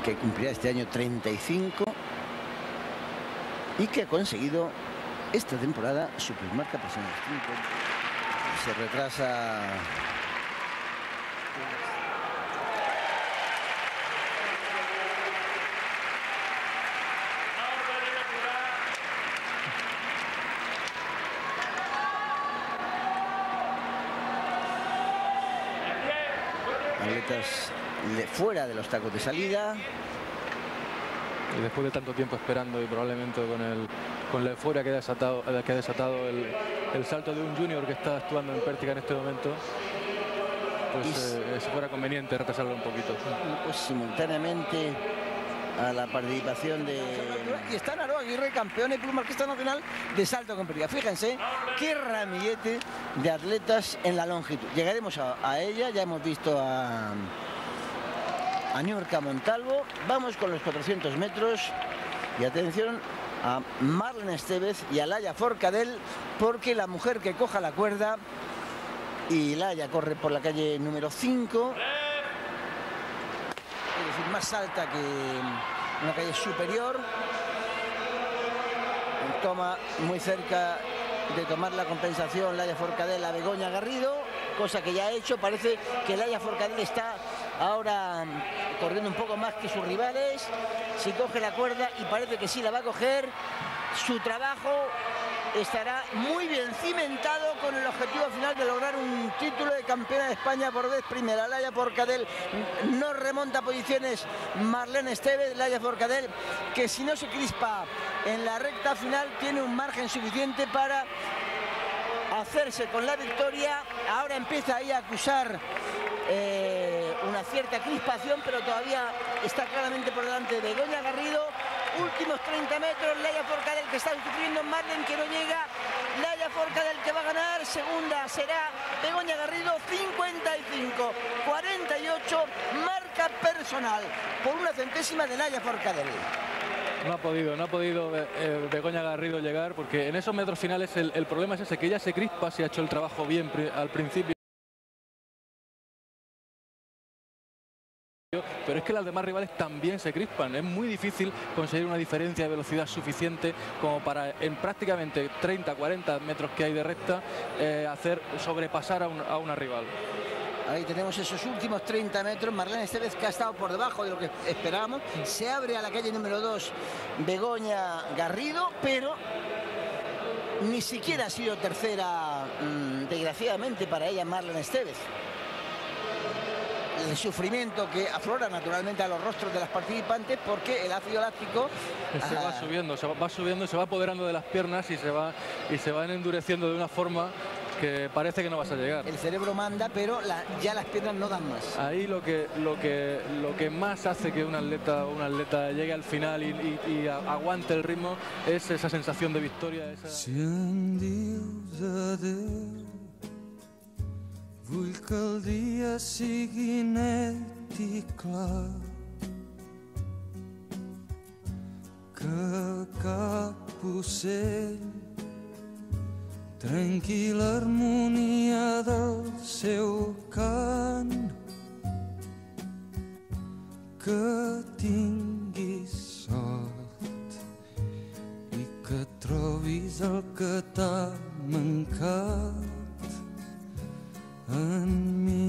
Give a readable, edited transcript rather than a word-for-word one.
que cumplirá este año 35 y que ha conseguido esta temporada su primer marca personal. Se retrasa atletas fuera de los tacos de salida. Y después de tanto tiempo esperando y probablemente con la euforia que ha desatado el salto de un junior que está actuando en Pértiga en este momento, pues si fuera conveniente retrasarlo un poquito. Pues simultáneamente a la participación de... Y está Naro Aguirre, campeón y Club Marquista Nacional de salto con Pértiga. Fíjense qué ramillete de atletas en la longitud. Llegaremos a ella, ya hemos visto a Niurka Montalvo. Vamos con los 400 metros y atención a Marlene Estevez y a Laia Forcadell, porque la mujer que coja la cuerda, y Laia corre por la calle número 5, es decir, más alta que una calle superior, toma muy cerca de tomar la compensación Laia Forcadell a Begoña Garrido, cosa que ya ha hecho. Parece que Laia Forcadell está ahora corriendo un poco más que sus rivales. Si coge la cuerda, y parece que sí la va a coger, su trabajo estará muy bien cimentado con el objetivo final de lograr un título de campeona de España por vez primera. Laia Forcadell no remonta posiciones Marlene Estevez. Laia Forcadell, que si no se crispa en la recta final, tiene un margen suficiente para hacerse con la victoria. Ahora empieza ahí a acusar una cierta crispación, pero todavía está claramente por delante de Begoña Garrido. Últimos 30 metros, Laia Forcadell que está sufriendo, Marlene que no llega, Laia Forcadell que va a ganar. Segunda será Begoña Garrido, 55-48, marca personal por una centésima de Laia Forcadell. No ha podido Begoña Garrido llegar, porque en esos metros finales el problema es ese, que ella se crispa, si ha hecho el trabajo bien al principio. Pero es que las demás rivales también se crispan. Es muy difícil conseguir una diferencia de velocidad suficiente como para, en prácticamente 30-40 metros que hay de recta, sobrepasar a una rival. Ahí tenemos esos últimos 30 metros. Marlene Estevez, que ha estado por debajo de lo que esperábamos. Se abre a la calle número 2 Begoña Garrido, pero ni siquiera ha sido tercera, desgraciadamente para ella, Marlene Estevez. El sufrimiento que aflora naturalmente a los rostros de las participantes, porque el ácido láctico se va subiendo y se va apoderando de las piernas y se van endureciendo de una forma que parece que no vas a llegar. El cerebro manda, pero ya las piernas no dan más. Ahí lo que más hace que un atleta llegue al final y aguante el ritmo es esa sensación de victoria. Vull que el dia sigui net i clar, que cap ocell trenqui l'harmonia del seu cant, que tinguis sort i que trobis el que t'ha mancat en mi.